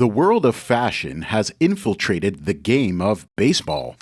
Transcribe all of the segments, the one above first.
The world of fashion has infiltrated the game of baseball.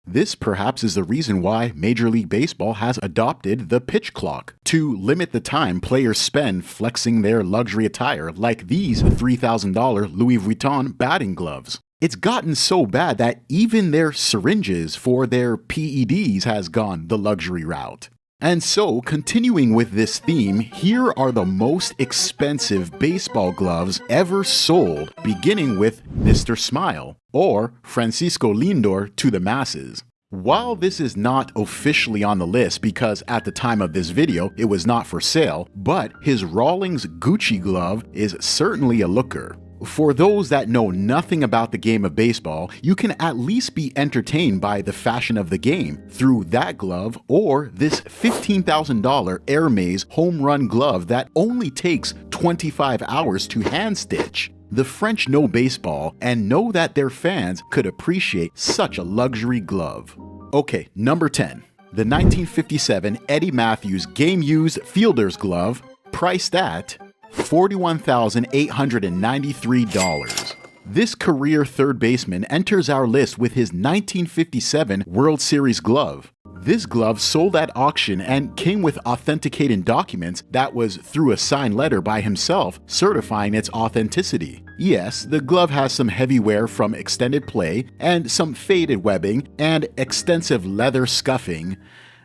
This perhaps is the reason why Major League Baseball has adopted the pitch clock to limit the time players spend flexing their luxury attire, like these $3,000 Louis Vuitton batting gloves. It's gotten so bad that even their syringes for their PEDs has gone the luxury route. And so, continuing with this theme, here are the most expensive baseball gloves ever sold, beginning with Mr. Smile, or Francisco Lindor to the masses. While this is not officially on the list because at the time of this video it was not for sale, but his Rawlings Gucci glove is certainly a looker. For those that know nothing about the game of baseball, you can at least be entertained by the fashion of the game through that glove or this $15,000 HERMES home run glove that only takes 25 hours to hand stitch. The French know baseball and know that their fans could appreciate such a luxury glove. Okay, number 10. The 1957 Eddie Matthews game-used fielder's glove, priced at $41,893. This career third baseman enters our list with his 1957 World Series glove. This glove sold at auction and came with authenticating documents that was through a signed letter by himself certifying its authenticity. Yes, the glove has some heavy wear from extended play and some faded webbing and extensive leather scuffing,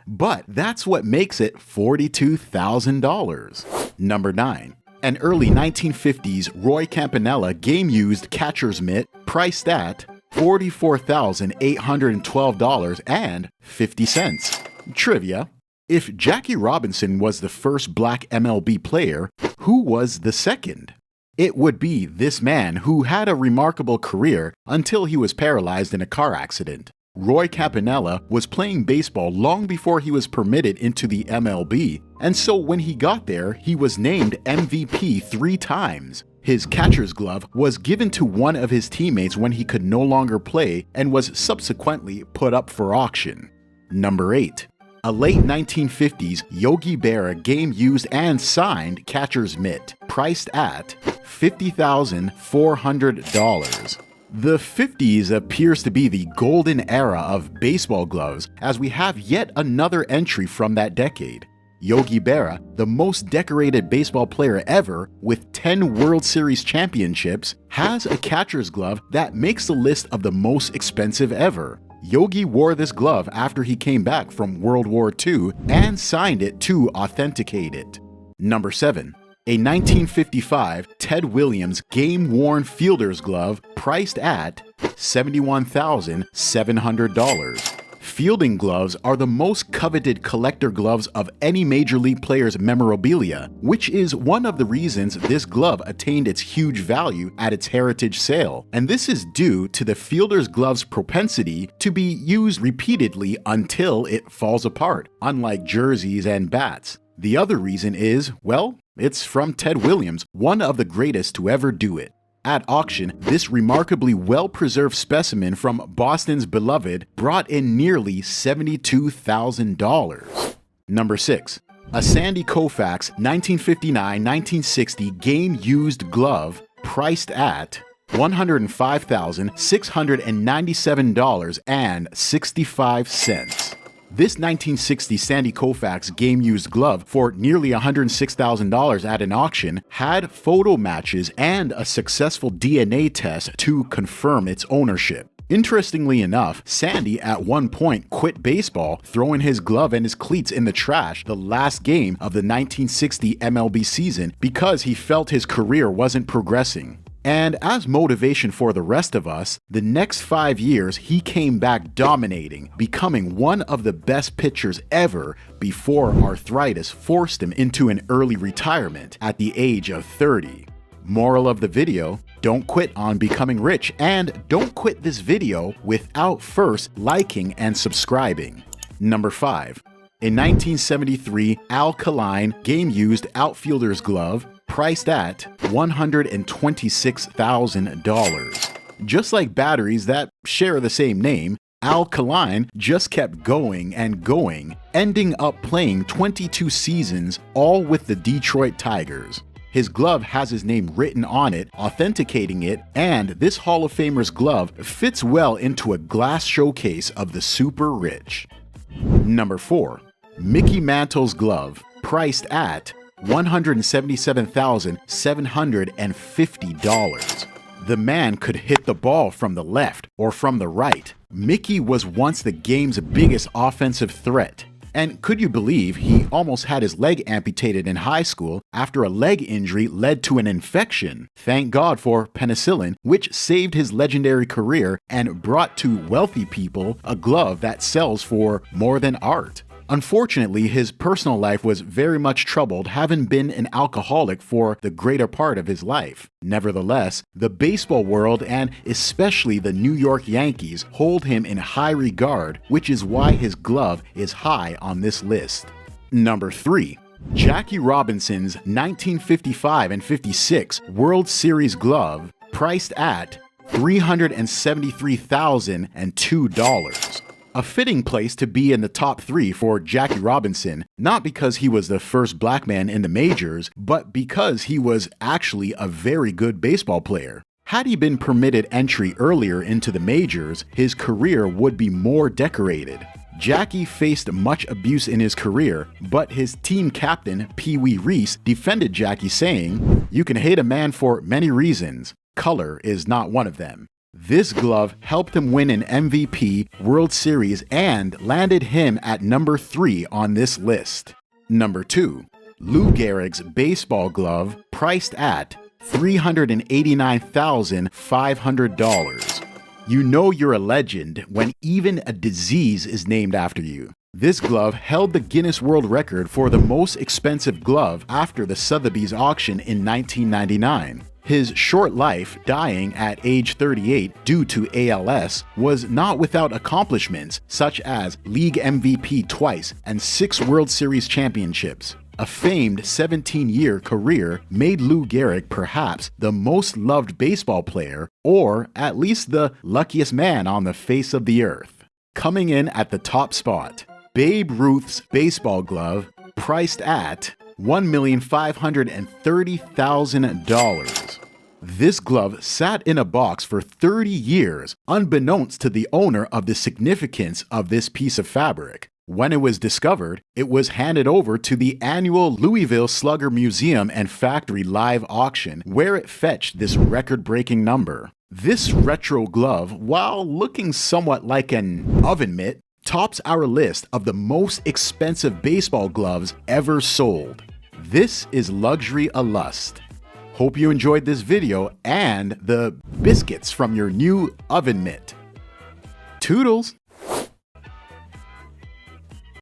but that's what makes it $42,000. Number 9. An early 1950s Roy Campanella game-used catcher's mitt priced at $44,812.50. Trivia: if Jackie Robinson was the first black MLB player, who was the second? It would be this man who had a remarkable career until he was paralyzed in a car accident. Roy Campanella was playing baseball long before he was permitted into the MLB, and so when he got there, he was named MVP 3 times. His catcher's glove was given to one of his teammates when he could no longer play and was subsequently put up for auction. Number 8. A late 1950s Yogi Berra game-used and signed catcher's mitt, priced at $50,400. The 50s appears to be the golden era of baseball gloves, as we have yet another entry from that decade. Yogi Berra, the most decorated baseball player ever with 10 World Series championships, has a catcher's glove that makes the list of the most expensive ever. Yogi wore this glove after he came back from World War II and signed it to authenticate it. Number 7. A 1955 Ted Williams game-worn fielder's glove priced at $71,700. Fielding gloves are the most coveted collector gloves of any Major League player's memorabilia, which is one of the reasons this glove attained its huge value at its heritage sale. And this is due to the fielder's glove's propensity to be used repeatedly until it falls apart, unlike jerseys and bats. The other reason is, well, it's from Ted Williams, one of the greatest to ever do it. At auction, this remarkably well-preserved specimen from Boston's beloved brought in nearly $72,000. Number 6. A Sandy Koufax 1959-1960 game-used glove priced at $105,697.65. This 1960 Sandy Koufax game-used glove for nearly $106,000 at an auction had photo matches and a successful DNA test to confirm its ownership. Interestingly enough, Sandy at one point quit baseball, throwing his glove and his cleats in the trash the last game of the 1960 MLB season because he felt his career wasn't progressing. And as motivation for the rest of us, the next 5 years he came back dominating, becoming one of the best pitchers ever before arthritis forced him into an early retirement at the age of 30. Moral of the video: don't quit on becoming rich, and don't quit this video without first liking and subscribing. Number 5. A 1973 Alkaline game-used outfielder's glove priced at $126,000. Just like batteries that share the same name, Alkaline just kept going and going, ending up playing 22 seasons, all with the Detroit Tigers. His glove has his name written on it, authenticating it, and this Hall of Famer's glove fits well into a glass showcase of the super rich. Number 4. Mickey Mantle's glove, priced at $177,750. The man could hit the ball from the left or from the right. Mickey was once the game's biggest offensive threat. And could you believe he almost had his leg amputated in high school after a leg injury led to an infection? Thank God for penicillin, which saved his legendary career and brought to wealthy people a glove that sells for more than art. Unfortunately, his personal life was very much troubled, having been an alcoholic for the greater part of his life. Nevertheless, the baseball world and especially the New York Yankees hold him in high regard, which is why his glove is high on this list. Number 3. Jackie Robinson's 1955 and 56 World Series glove, priced at $373,002. A fitting place to be in the top 3 for Jackie Robinson, not because he was the first black man in the majors, but because he was actually a very good baseball player. Had he been permitted entry earlier into the majors, his career would be more decorated. Jackie faced much abuse in his career, but his team captain, Pee Wee Reese, defended Jackie saying, "You can hate a man for many reasons. Color is not one of them." This glove helped him win an MVP, World Series, and landed him at number 3 on this list. Number 2. Lou Gehrig's baseball glove, priced at $389,500. You know you're a legend when even a disease is named after you. This glove held the Guinness World Record for the most expensive glove after the Sotheby's auction in 1999. His short life, dying at age 38 due to ALS, was not without accomplishments such as League MVP twice and 6 World Series championships. A famed 17-year career made Lou Gehrig perhaps the most loved baseball player, or at least the luckiest man on the face of the earth. Coming in at the top spot, Babe Ruth's baseball glove, priced at $1,530,000. This glove sat in a box for 30 years, unbeknownst to the owner of the significance of this piece of fabric. When it was discovered, it was handed over to the annual Louisville Slugger Museum and Factory live auction, where it fetched this record-breaking number. This retro glove, while looking somewhat like an oven mitt, tops our list of the most expensive baseball gloves ever sold. This is luxury a lust. Hope you enjoyed this video and the biscuits from your new oven mitt. Toodles!